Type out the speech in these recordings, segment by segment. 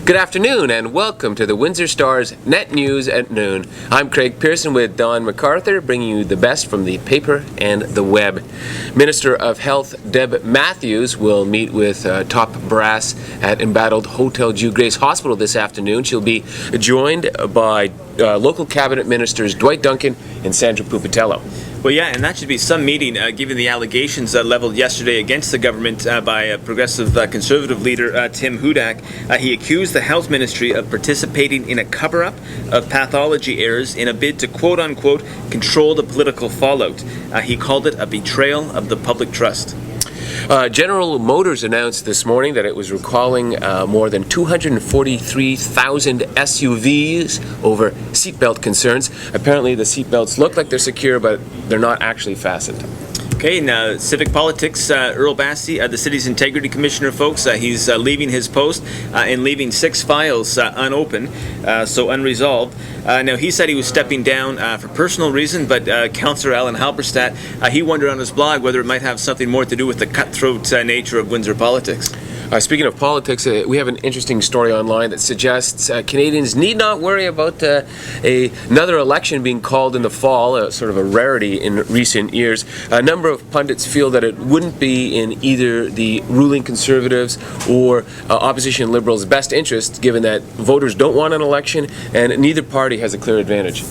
Good afternoon and welcome to the Windsor Star's Net News at Noon. I'm Craig Pearson with Dalton McArthur, bringing you the best from the paper and the web. Minister of Health Deb Matthews will meet with top brass at embattled Hotel-Dieu Grace Hospital this afternoon. She'll be joined by local cabinet ministers Dwight Duncan and Sandra Pupatello. Well, yeah, and that should be some meeting, given the allegations leveled yesterday against the government by progressive conservative leader Tim Hudak. He accused the health ministry of participating in a cover-up of pathology errors in a bid to quote-unquote control the political fallout. He called it a betrayal of the public trust. General Motors announced this morning that it was recalling more than 243,000 SUVs over seatbelt concerns. Apparently the seatbelts look like they're secure, but they're not actually fastened. Okay, now civic politics, Earl Basse, the city's integrity commissioner, folks, he's leaving his post and leaving 6 files unopened, so unresolved. Now, he said he was stepping down for personal reason, but Councillor Alan Halberstadt, he wondered on his blog whether it might have something more to do with the cutthroat nature of Windsor politics. Speaking of politics, we have an interesting story online that suggests Canadians need not worry about another election being called in the fall, sort of a rarity in recent years. A number of pundits feel that it wouldn't be in either the ruling Conservatives or opposition Liberals' best interest, given that voters don't want an election and neither party has a clear advantage.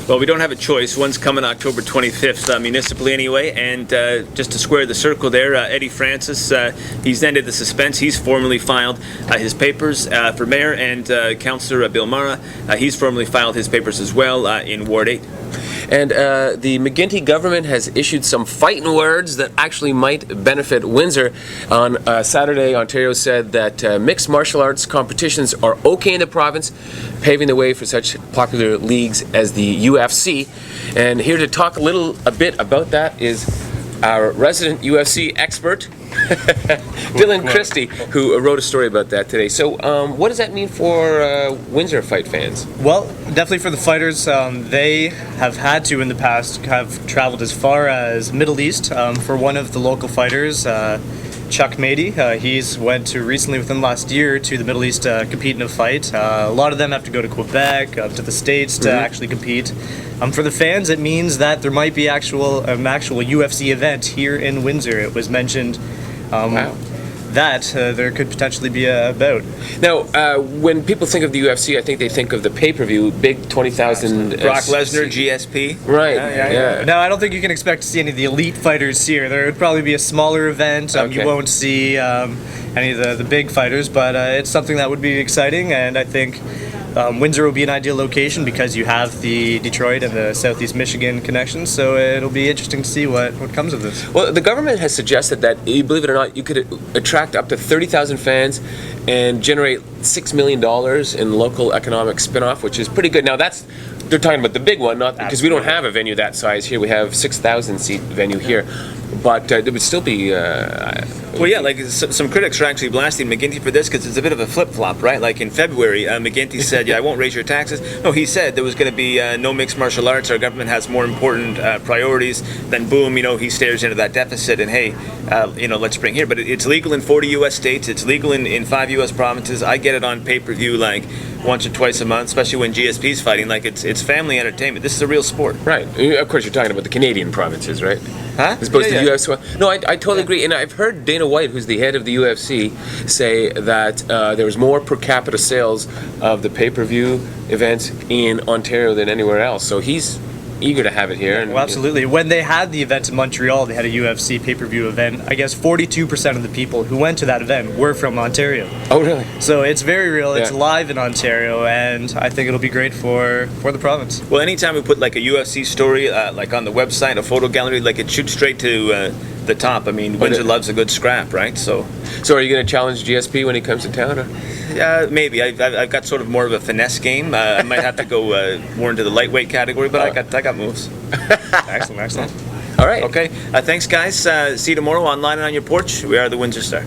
Well, we don't have a choice. One's coming October 25th, municipally anyway, and just to square the circle there, Eddie Francis, he's ended the suspense. He's formally filed his papers for mayor, and Councillor Bill Mara, he's formally filed his papers as well in Ward 8. And the McGuinty government has issued some fighting words that actually might benefit Windsor. On Saturday, Ontario said that mixed martial arts competitions are okay in the province, paving the way for such popular leagues as the UFC. And here to talk a bit about that is our resident UFC expert, Dylan Kristy, who wrote a story about that today. So what does that mean for Windsor fight fans? Well, definitely for the fighters. They have had to in the past have traveled as far as Middle East. For one of the local fighters, Chuck Mady, he's went to recently within the last year to the Middle East to compete in a fight. A lot of them have to go to Quebec, to the States to actually compete. For the fans, it means that there might be an actual UFC event here in Windsor. It was mentioned that there could potentially be a bout. Now, when people think of the UFC, I think they think of the pay-per-view, big 20,000... Brock Lesnar, GSP. Right, yeah. No, I don't think you can expect to see any of the elite fighters here. There would probably be a smaller event. Okay. You won't see any of the big fighters, but it's something that would be exciting, and I think Windsor will be an ideal location because you have the Detroit and the Southeast Michigan connections, so it'll be interesting to see what comes of this. Well, the government has suggested that, believe it or not, you could attract up to 30,000 fans and generate $6 million in local economic spin-off, which is pretty good. Now, they're talking about the big one, not because we don't have a venue that size here. We have 6,000 seat venue here, but it would still be. Well, yeah, like some critics are actually blasting McGuinty for this because it's a bit of a flip-flop, right? Like in February, McGuinty said, "Yeah, I won't raise your taxes." No, he said there was going to be no mixed martial arts. Our government has more important priorities. Then, boom, he stares into that deficit, and hey, let's bring here. But it's legal in 40 U.S. states. It's legal in 5 U.S. provinces. I get it on pay-per-view like once or twice a month, especially when GSP's fighting. Like it's family entertainment. This is a real sport. Right. Of course, you're talking about the Canadian provinces, right? Huh? As opposed to the UFC. No, I totally agree. And I've heard Dana White, who's the head of the UFC, say that there was more per capita sales of the pay-per-view events in Ontario than anywhere else. So he's eager to have it here. Well, absolutely. When they had the event in Montreal, they had a UFC pay-per-view event. I guess 42% of the people who went to that event were from Ontario. Oh, really? So it's very real. It's Yeah. live in Ontario, and I think it'll be great for the province. Well, anytime we put like a UFC story like on the website, a photo gallery, like it shoots straight to the top. I mean, Windsor loves a good scrap, right? So are you going to challenge GSP when he comes to town? Or? Maybe. I've got sort of more of a finesse game. I might have to go more into the lightweight category, but I got moves. Excellent. All right. Okay. Thanks, guys. See you tomorrow online and on your porch. We are the Windsor Star.